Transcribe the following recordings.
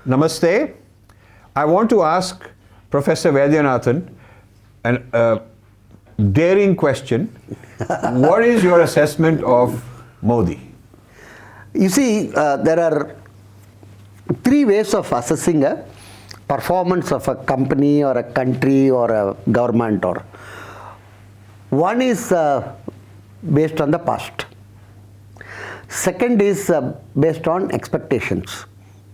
Namaste. I want to ask Professor Vaidyanathan a daring question. What is your assessment of Modi? You see, there are three ways of assessing a performance of a company or a country or a government. One is based on the past. Second is based on expectations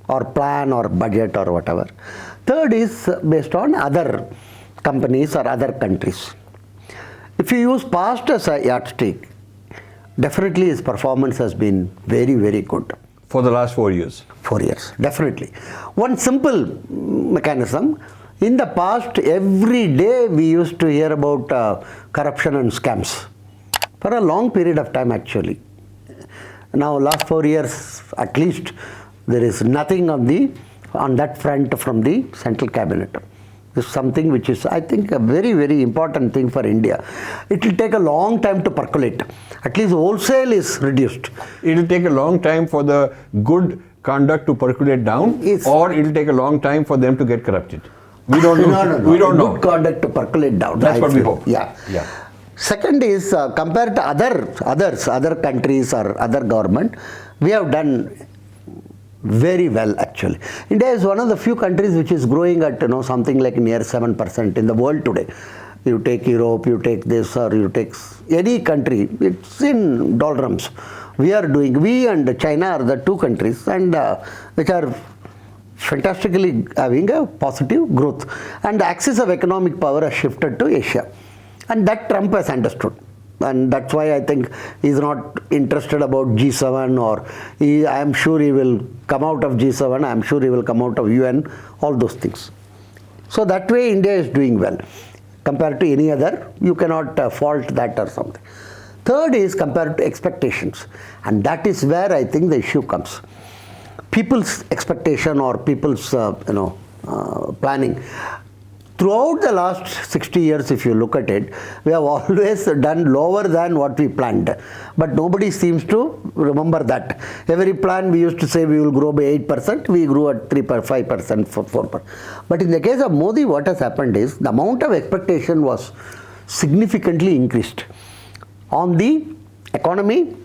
or plan or budget or whatever. Third is based on other companies or other countries. If you use past as a yardstick, definitely his performance has been very, very good. For the last 4 years? 4 years, definitely. One simple mechanism, in the past, every day we used to hear about corruption and scams for a long period of time actually. Now last 4 years at least, there is nothing on that front from the central cabinet. This is something which is, I think, a very, very important thing for India. It will take a long time to percolate. At least wholesale is reduced. It will take a long time for the good conduct to percolate down, or it will take a long time for them to get corrupted. We don't know. No. We don't know. Good conduct to percolate down. That's what we hope. Yeah. Second is compared to other countries or other government, we have done very well actually. India is one of the few countries which is growing at something like near 7% in the world today. You take Europe, you take this, or you take any country, it's in doldrums. We and China are the two countries and which are fantastically having a positive growth. And the axis of economic power has shifted to Asia. And that Trump has understood. And that's why I think he's not interested about G7 or I am sure he will come out of G7, I am sure he will come out of UN, all those things. So that way India is doing well. Compared to any other, you cannot fault that or something. Third is compared to expectations. And that is where I think the issue comes. People's expectation or people's planning. Throughout the last 60 years, if you look at it, we have always done lower than what we planned. But nobody seems to remember that. Every plan we used to say we will grow by 8%, we grew at 3%, 5%, 4%. But in the case of Modi, what has happened is the amount of expectation was significantly increased on the economy,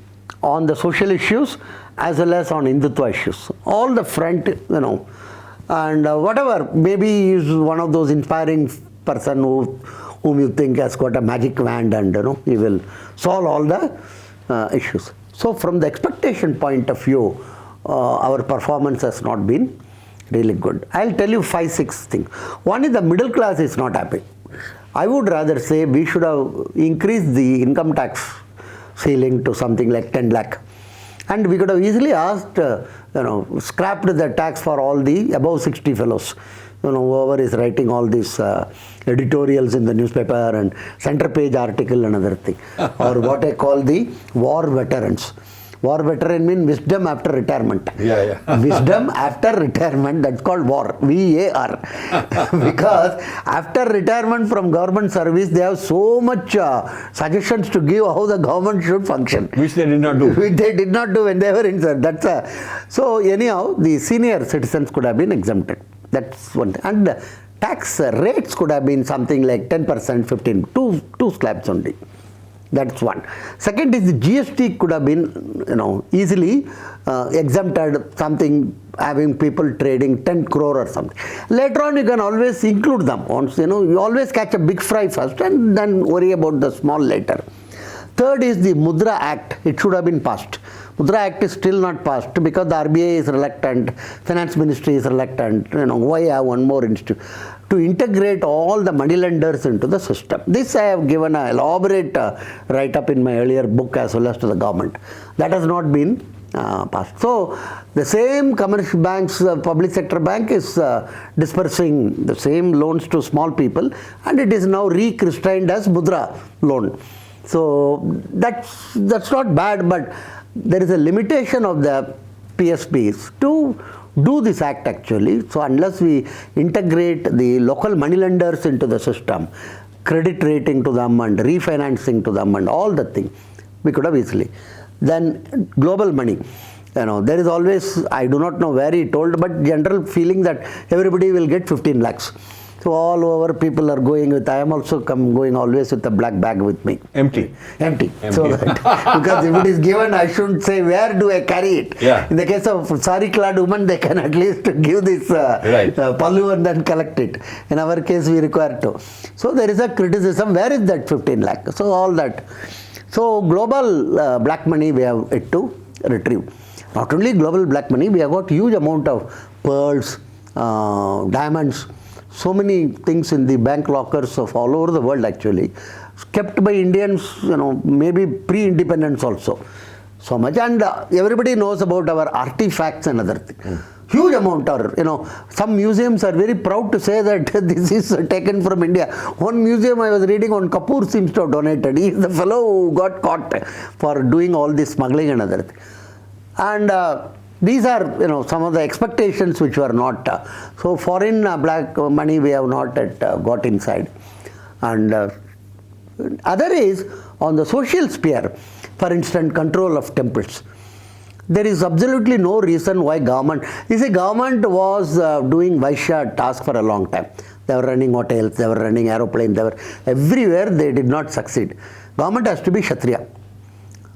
on the social issues, as well as on Hindutva issues. All the front, and whatever, maybe he is one of those inspiring person whom you think has got a magic wand and he will solve all the issues. So from the expectation point of view, our performance has not been really good. I'll tell you 5-6 things. One is the middle class is not happy. I would rather say we should have increased the income tax ceiling to something like 10 lakh. And we could have easily asked, scrapped the tax for all the above 60 fellows. Whoever is writing all these editorials in the newspaper and center page article and other thing. Or what I call the war veterans. War veteran means wisdom after retirement. Wisdom after retirement, that's called war, VAR. Because after retirement from government service, they have so much suggestions to give how the government should function. Which they did not do. Which they did not do when they were in service. So anyhow, the senior citizens could have been exempted. That's one thing. And tax rates could have been something like 10%, 15%, two slabs only. That's one. Second is the GST could have been, easily exempted, something having people trading 10 crore or something. Later on, you can always include them. Once, you always catch a big fry first and then worry about the small later. Third is the Mudra Act. It should have been passed. Mudra Act is still not passed because the RBI is reluctant, Finance Ministry is reluctant. Why have one more institute? To integrate all the moneylenders into the system. This I have given an elaborate write-up in my earlier book as well as to the government. That has not been passed. So the same commercial banks, public sector bank is dispersing the same loans to small people and it is now re-christened as Mudra loan. So that's not bad, but there is a limitation of the PSBs to do this act actually. So unless we integrate the local moneylenders into the system, credit rating to them and refinancing to them and all the things, we could have easily. Then global money. There is always, I do not know where he told, but general feeling that everybody will get 15 lakhs. So all over people are going with, I am also going always with a black bag with me. Empty. So that, because if it is given, I shouldn't say, where do I carry it? Yeah. In the case of sari-clad women, they can at least give this pallu and then collect it. In our case, we require to. So there is a criticism, where is that 15 lakh? So all that. So global black money we have yet to retrieve. Not only global black money, we have got huge amount of pearls, diamonds, so many things in the bank lockers of all over the world actually, kept by Indians, maybe pre-independence also. So much, and everybody knows about our artifacts and other things. Huge amount are, some museums are very proud to say that this is taken from India. One museum I was reading on Kapoor seems to have donated. He is the fellow who got caught for doing all this smuggling and other things. And these are, some of the expectations which were not. So foreign black money we have not yet got inside. And other is on the social sphere, for instance, control of temples. There is absolutely no reason why government, government was doing Vaishya task for a long time. They were running hotels, they were running aeroplanes, they were everywhere, they did not succeed. Government has to be Kshatriya.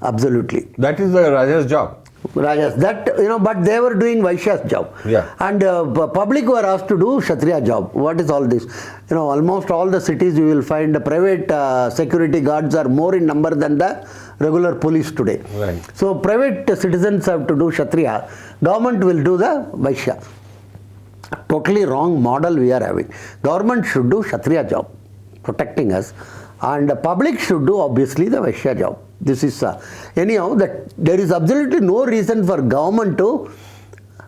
Absolutely. That is the Raja's job. Rajas, that, but they were doing Vaishya's job. Yeah. And public were asked to do Kshatriya job. What is all this? Almost all the cities you will find the private security guards are more in number than the regular police today. Right. So private citizens have to do Kshatriya. Government will do the Vaishya. Totally wrong model we are having. Government should do Kshatriya job, protecting us. And the public should do obviously the Vaishya job. This is, anyhow, that there is absolutely no reason for government to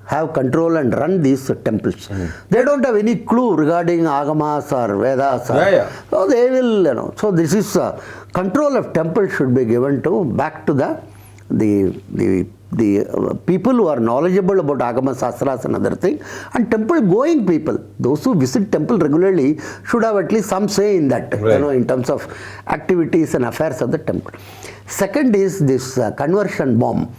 have control and run these temples. They don't have any clue regarding Agamas or Vedas. So they will, so this is, control of temple should be given to, back to the people who are knowledgeable about Agama Sastras and other things, and temple going people, those who visit temple regularly should have at least some say in that, in terms of activities and affairs of the temple. Second is this conversion bomb.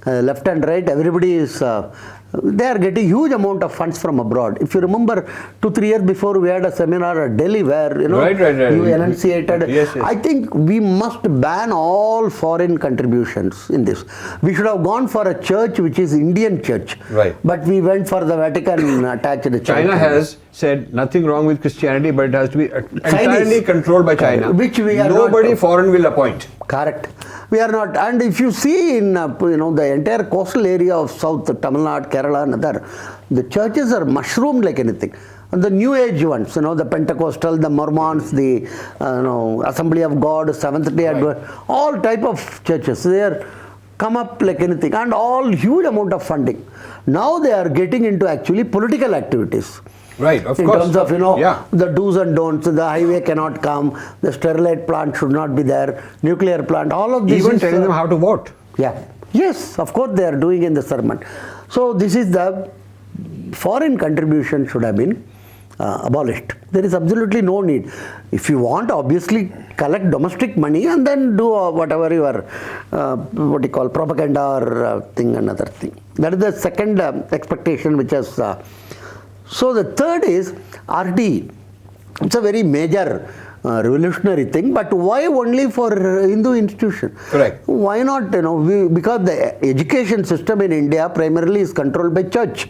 Left and right, everybody is, they are getting huge amount of funds from abroad. If you remember, 2-3 years before we had a seminar at Delhi where, you enunciated. Yes. I think we must ban all foreign contributions in this. We should have gone for a church which is Indian church. Right. But we went for the Vatican attached church. China has said nothing wrong with Christianity, but it has to be entirely controlled by China. Which we are Nobody not, foreign will appoint. Correct. We are not. And if you see in the entire coastal area of South, Tamil Nadu, Kerala and other, the churches are mushroomed like anything. And the New Age ones, the Pentecostal, the Mormons, the Assembly of God, Seventh-day Adventist, all type of churches, they are come up like anything, and all huge amount of funding. Now they are getting into actually political activities. Right, of in course. terms of, the do's and don'ts, the highway cannot come, the Sterlite plant should not be there, nuclear plant, all of this. Even telling them how to vote. Yeah. Yes, of course they are doing in the sermon. So this is the foreign contribution should have been abolished. There is absolutely no need. If you want, obviously collect domestic money and then do whatever your, propaganda or thing, another thing. That is the second expectation which has... So the third is RT. It's a very major revolutionary thing, but why only for Hindu institution? Correct. Why not, because the education system in India primarily is controlled by church.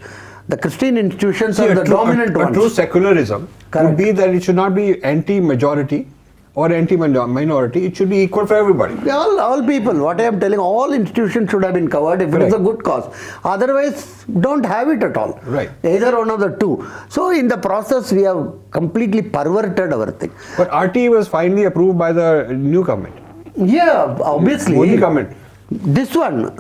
The Christian institutions are the dominant ones. A true secularism would be that it should not be anti-majority or anti-minority, it should be equal for everybody. All people, what I am telling, all institutions should have been covered if it is a good cause. Otherwise, don't have it at all. Right. Either one of the two. So in the process, we have completely perverted our thing. But RT was finally approved by the new government. Yeah, obviously. Modi government. This one.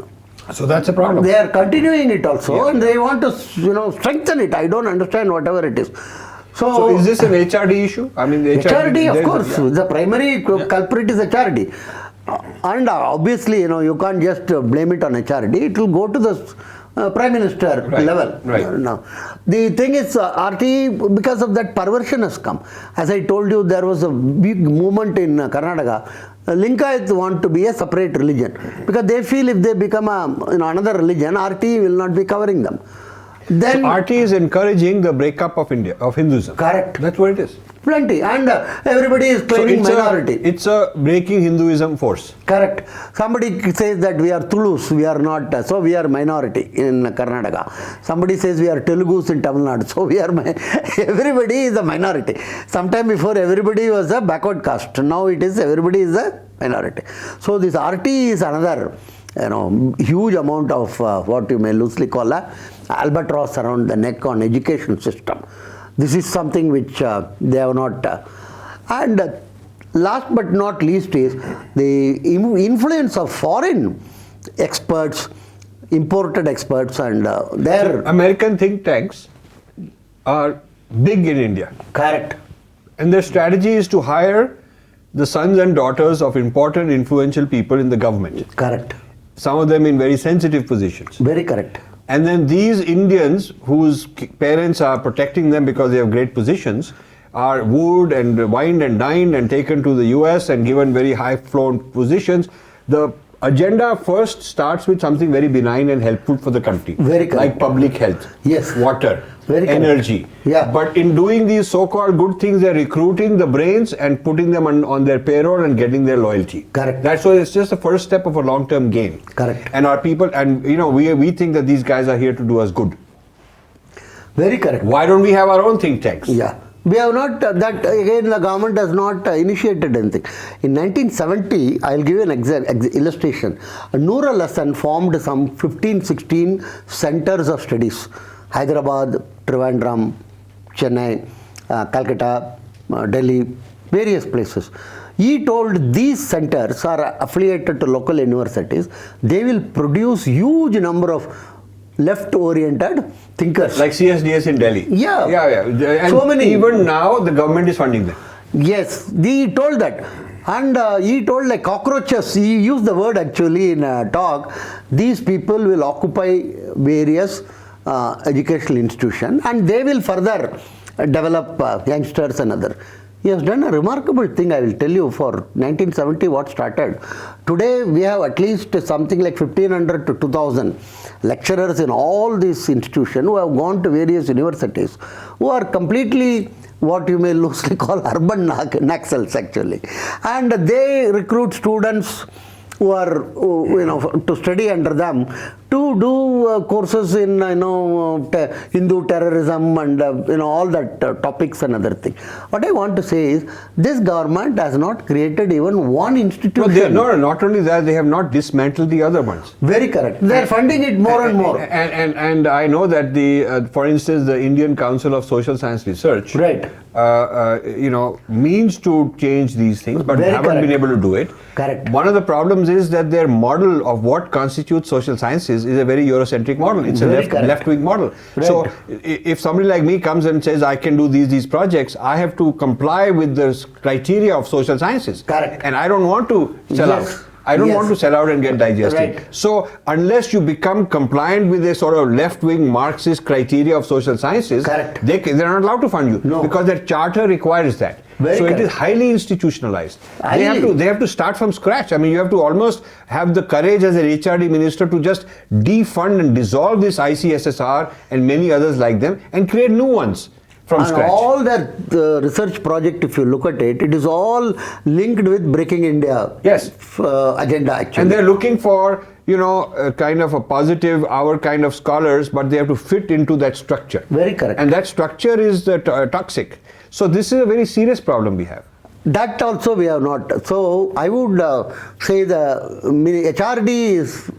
So that's a problem. They are continuing it also, and they want to, strengthen it. I don't understand whatever it is. So is this an HRD issue? I mean, the HRD, of course. The primary culprit is HRD. And obviously, you can't just blame it on HRD. It will go to the Prime Minister level. Right. Now, the thing is, RT, because of that perversion has come. As I told you, there was a big movement in Karnataka. Linkayats want to be a separate religion because they feel if they become another religion, RT will not be covering them. Then So RT is encouraging the breakup of India, of Hinduism. Correct. That's what it is. Plenty, and everybody is claiming minority. It's a breaking Hinduism force. Correct. Somebody says that we are Tulus, we are not, so we are minority in Karnataka. Somebody says we are Telugus in Tamil Nadu, so we are, everybody is a minority. Sometime before everybody was a backward caste, now it is everybody is a minority. So this RT is another, huge amount of what you may loosely call a albatross around the neck on education system. This is something which they have not. And last but not least is the influence of foreign experts, imported experts, and their American think tanks are big in India. Correct. And their strategy is to hire the sons and daughters of important, influential people in the government. Correct. Some of them in very sensitive positions. Very correct. And then these Indians, whose parents are protecting them because they have great positions, are wooed and wined and dined and taken to the US and given very high-flown positions. The agenda first starts with something very benign and helpful for the country. Very correct. Like public health, Yes. water, Very correct. energy. Yeah. But in doing these so-called good things, they're recruiting the brains and putting them on their payroll and getting their loyalty. Correct. That's why it's just the first step of a long-term game. Correct. And our people, and we think that these guys are here to do us good. Very correct. Why don't we have our own think tanks? Yeah. We have not, that again the government has not initiated anything. In 1970, I'll give you an illustration. Noor al-Hassan formed some 15-16 centers of studies. Hyderabad, Trivandrum, Chennai, Calcutta, Delhi, various places. He told these centers are affiliated to local universities. They will produce huge number of left-oriented thinkers. Like CSDS in Delhi. Yeah. Yeah. And So many. even now, the government is funding them. Yes, he told that. And he told like cockroaches, he used the word actually in a talk, these people will occupy various educational institutions and they will further develop youngsters and other. He has done a remarkable thing, I will tell you, for 1970 what started. Today we have at least something like 1500 to 2000 lecturers in all these institutions who have gone to various universities, who are completely what you may loosely call urban Naxals actually. And they recruit students who are, to study under them, to do courses in, Hindu terrorism and, all that topics and other things. What I want to say is, this government has not created even one institution. No, not only that, they have not dismantled the other ones. Very correct. They are funding it more and more. And I know that for instance, the Indian Council of Social Science Research, Right. means to change these things, but Very haven't correct. been able to do it. Correct. One of the problems is that their model of what constitutes social sciences is a very Eurocentric model. It's Very a correct. left-wing model. Right. So if somebody like me comes and says I can do these projects, I have to comply with the criteria of social sciences. Correct. And I don't want to sell Yes. out. I don't Yes. want to sell out and get digested. Right. So unless you become compliant with a sort of left-wing Marxist criteria of social sciences, Correct. they're not allowed to fund you. No. Because their charter requires that. Very So it correct. is highly institutionalized. Highly. They have to start from scratch. I mean, you have to almost have the courage as an HRD minister to just defund and dissolve this ICSSR and many others like them and create new ones from And scratch. all that research project, if you look at it, it is all linked with Breaking India Yes. agenda actually. And they're looking for, a kind of a positive, our kind of scholars, but they have to fit into that structure. Very correct. And that structure is toxic. So this is a very serious problem we have. That also we have not. So I would say the HRD is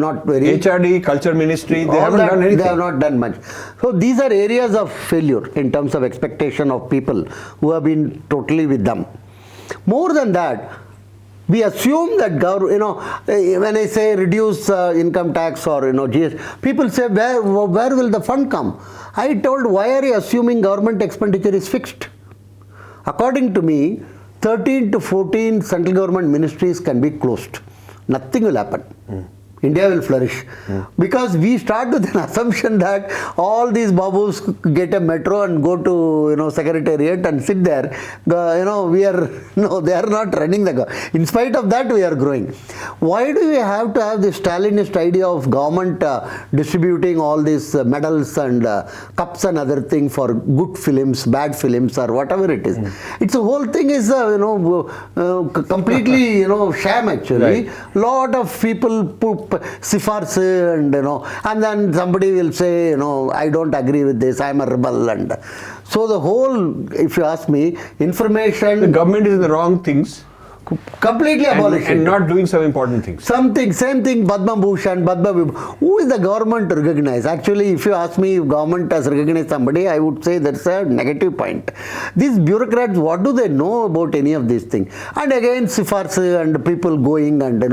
not very. HRD, Culture Ministry, they all haven't that done anything. They have not done much. So these are areas of failure in terms of expectation of people who have been totally with them. More than that, we assume that when I say reduce income tax or GST, people say where will the fund come? I told, why are you assuming government expenditure is fixed? According to me, 13 to 14 central government ministries can be closed. Nothing will happen. India will flourish. Because we start with an assumption that all these babus get a metro and go to secretariat and sit there. We are no, they are not running the government. In spite of that, we are growing. Why do we have to have this Stalinist idea of government distributing all these medals and cups and other thing for good films, bad films, or whatever it is? It's a whole thing is completely sham actually. Right. Lot of people put sifarse and then somebody will say I don't agree with this, I'm a rebel, and so the whole, if you ask me, information, The government is in the wrong things completely abolished and not doing some important things. same thing, Padma Bhushan, Padma Vibhushan. Who is the government to recognize? Actually, if you ask me if government has recognized somebody, I would say that's a negative point. These bureaucrats, what do they know about any of these things? And again, sifarse and people going and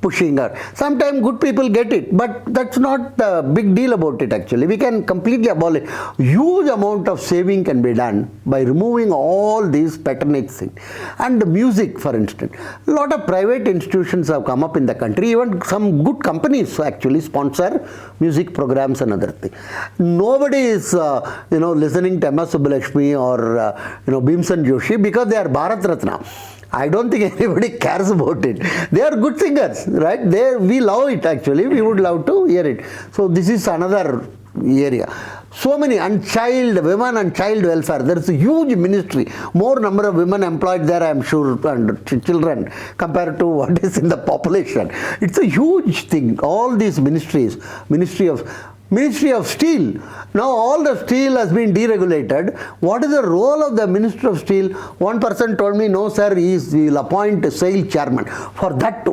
pushing her. Sometimes good people get it, but that's not a big deal about it actually. We can completely abolish. Huge amount of saving can be done by removing all these patronage things. And music, for instance. A lot of private institutions have come up in the country. Even some good companies actually sponsor music programs and other things. Nobody is listening to M.S. Subbulakshmi or Bhimsen Joshi because they are Bharat Ratna. I don't think anybody cares about it. They are good singers, right? We love it actually. We would love to hear it. So this is another area. So many women and child welfare. There is a huge ministry. More number of women employed there, I am sure, and children compared to what is in the population. It's a huge thing. All these ministries, Ministry of Steel. Now all the steel has been deregulated. What is the role of the Minister of Steel? One person told me, no sir, he will appoint a SAIL chairman. For that,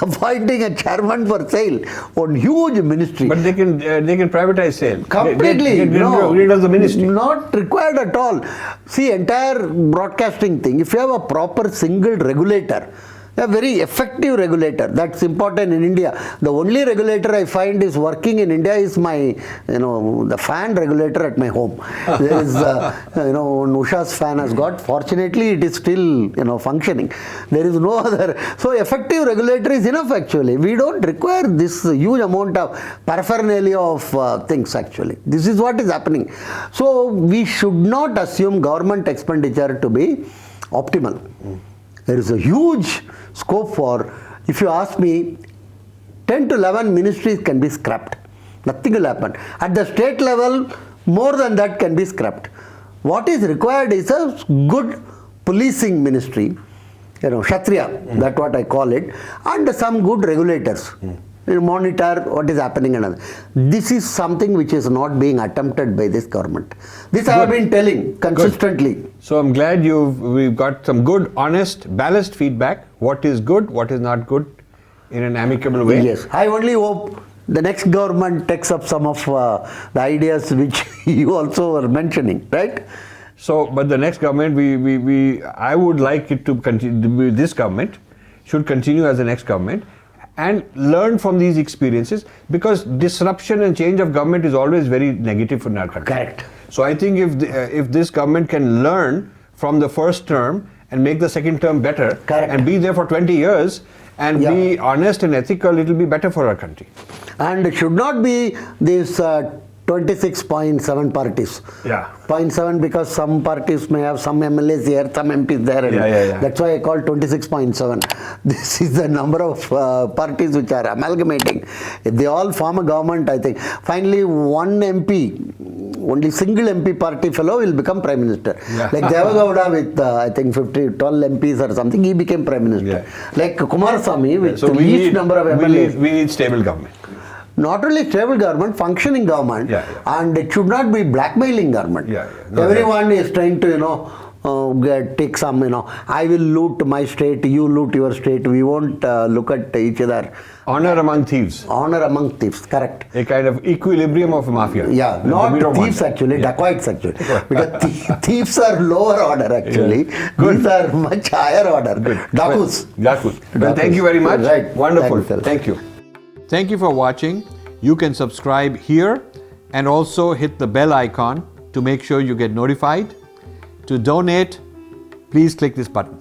appointing a chairman for SAIL, one huge ministry. But they can privatize SAIL. Completely. Get rid of the ministry. Not required at all. See, entire broadcasting thing, if you have a proper single regulator, a very effective regulator, that's important in India. The only regulator I find is working in India is my, the fan regulator at my home. There is, Usha's fan has got, fortunately it is still, functioning. There is no other. So effective regulator is enough actually. We don't require this huge amount of paraphernalia of things actually. This is what is happening. So we should not assume government expenditure to be optimal. There is a huge scope for, if you ask me, 10 to 11 ministries can be scrapped. Nothing will happen. At the state level, more than that can be scrapped. What is required is a good policing ministry, Kshatriya, that's what I call it, and some good regulators. Monitor what is happening and other. This is something which is not being attempted by this government. This I have been telling consistently. Good. So I'm glad we've got some good, honest, balanced feedback. What is good, what is not good, in an amicable way. Yes, I only hope the next government takes up some of the ideas which you also were mentioning, right? So, but the next government, I would like it to continue. This government should continue as the next government and learn from these experiences, because disruption and change of government is always very negative for our country. Correct. So I think if this government can learn from the first term and make the second term better, correct, and be there for 20 years and be honest and ethical, it will be better for our country. And it should not be this 26.7 parties. Yeah. 0.7 because some parties may have some MLAs here, some MPs there. And that's why I call 26.7. This is the number of parties which are amalgamating. If they all form a government, I think, finally one MP, only single MP party fellow will become Prime Minister. Yeah. Like Devagowda with, I think, 12 MPs or something, he became Prime Minister. Yeah. Like Kumaraswamy with the least number of MLAs. We need stable government. Not only stable government, functioning government, and it should not be blackmailing government. No, everyone is trying to, take some, I will loot my state, you loot your state, we won't look at each other. Honor among thieves. Honor among thieves, correct. A kind of equilibrium of mafia. Yeah, not thieves actually, dacoits actually. Because thieves are lower order actually. These are much higher order. Dakus. Well, thank you very much. Right. Wonderful. Thank you. Thank you for watching. You can subscribe here and also hit the bell icon to make sure you get notified. To donate, please click this button.